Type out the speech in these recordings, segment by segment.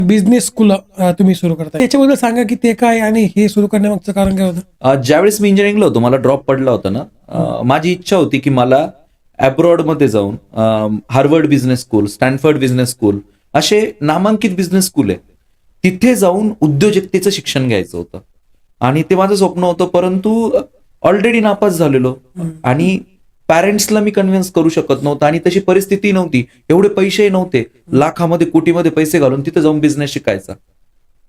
Business school तुम्ही सुरू करता, त्याच्याबद्दल सांगा की ते काय आणि हे सुरू करण्यामागचं कारण काय होतं? ज्यावेळेस मी इंजिनिअरिंगला होतो, मला ड्रॉप पडला होता ना, माझी इच्छा होती की मला मध्ये जाऊन Harvard business school, Stanford business school असे नामांकित बिझनेस स्कूल आहे, तिथे जाऊन उद्योजकतेचं शिक्षण घ्यायचं होतं. आणि ते माझं स्वप्न होतं, परंतु ऑलरेडी नापास झालेलो आणि पॅरेंट्सला मी कन्व्हिन्स करू शकत नव्हतं आणि तशी परिस्थिती नव्हती, एवढे पैसेही नव्हते लाखामध्ये कोटीमध्ये पैसे घालून तिथे जाऊन बिझनेस शिकायचा.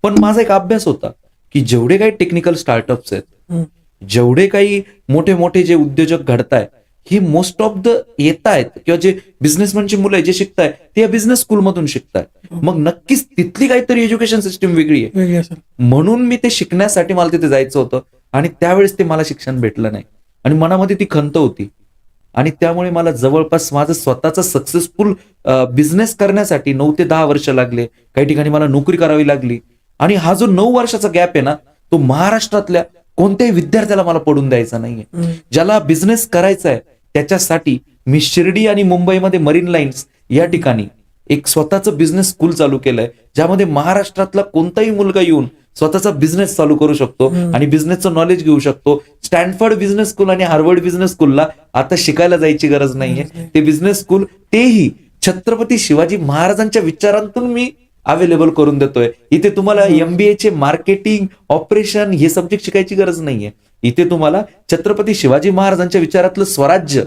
पण माझा एक अभ्यास होता की जेवढे काही टेक्निकल स्टार्टअप्स आहेत, जेवढे काही मोठे मोठे जे उद्योजक घडताय, ही मोस्ट ऑफ द येत आहेत किंवा जे बिझनेसमॅनची मुलं आहे जे शिकताय ते या बिझनेस स्कूलमधून शिकताय. मग नक्कीच तिथली काहीतरी एज्युकेशन सिस्टीम वेगळी आहे. वेगळी असेल. म्हणून मी ते शिकण्यासाठी मला तिथे जायचं होतं आणि त्यावेळेस ते मला शिक्षण भेटलं नाही आणि मनामध्ये ती खंत होती. आणि त्यामुळे मला जवळपास माझं स्वतःचा सक्सेसफुल बिझनेस करण्यासाठी 9 ते 10 वर्ष लागले. काही ठिकाणी मला नोकरी करावी लागली. आणि हा जो 9 वर्षाचा गॅप आहे ना, तो महाराष्ट्रातल्या कोणत्याही विद्यार्थ्याला मला पडून द्यायचा नाहीये. ज्याला बिझनेस करायचा आहे त्याच्यासाठी मी शिर्डी आणि मुंबईमध्ये मरीन लाईन्स या ठिकाणी एक स्वतःचं बिझनेस स्कूल चालू केलंय, ज्यामध्ये महाराष्ट्रातला कोणताही मुलगा येऊन स्वतःचा बिझनेस चालू करू शकतो आणि बिझनेसचं नॉलेज घेऊ शकतो. स्टॅनफर्ड बिझनेस स्कूल आणि हार्वर्ड बिझनेस स्कूलला आता शिकायला जायची गरज नाहीये. ते बिझनेस स्कूल तेही छत्रपती शिवाजी महाराजांच्या विचारांतून मी अवेलेबल करून देतोय. इथे तुम्हाला MBA चे मार्केटिंग, ऑपरेशन हे सब्जेक्ट शिकायची गरज नाहीये. इथे तुम्हाला छत्रपती शिवाजी महाराजांच्या विचारातलं स्वराज्य,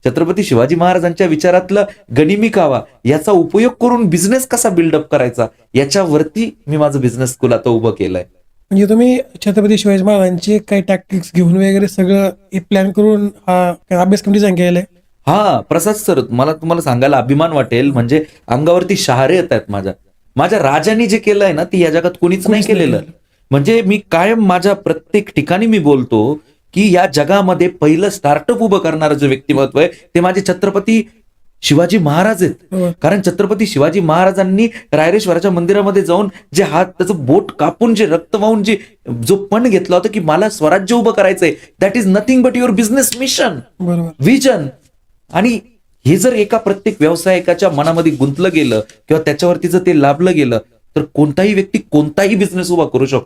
छत्रपती शिवाजी महाराजांच्या विचारातलं गनिमी कावा याचा उपयोग करून बिझनेस कसा बिल्डअप करायचा याच्यावरती मी माझं बिझनेस स्कूल आता उभं केलंय. म्हणजे तुम्ही छत्रपती शिवाजी महाराजांचे काही टॅक्टिक्स घेऊन वगैरे सगळं प्लॅन करून हा अभ्यासक्रम डिझाईन केलेला आहे? हा प्रसाद सर, मला तुम्हाला सांगायला अभिमान वाटेल, म्हणजे अंगावरती शहारे येत आहेत माझ्या राजांनी जे केलंय ना, ती या जगात कोणीच नाही केलेलं. म्हणजे मी कायम माझ्या प्रत्येक ठिकाणी मी बोलतो की या जगामध्ये पहिलं स्टार्टअप उभं करणारं जे व्यक्तिमत्व आहे ते माझे छत्रपती शिवाजी महाराज आहेत. कारण छत्रपती शिवाजी महाराजांनी रायरेश्वराच्या मंदिरामध्ये जाऊन जे हात त्याचं बोट कापून जे रक्त वाहून जो पण घेतला होता की मला स्वराज्य उभं करायचंय, that is nothing but your business mission, vision. आणि हे जर एका प्रत्येक व्यावसायिकाच्या मनामध्ये गुंतलं गेलं किंवा त्याच्यावरती जर ते लाभलं गेलं तर कोणताही व्यक्ती कोणताही बिझनेस उभा करू शकतो.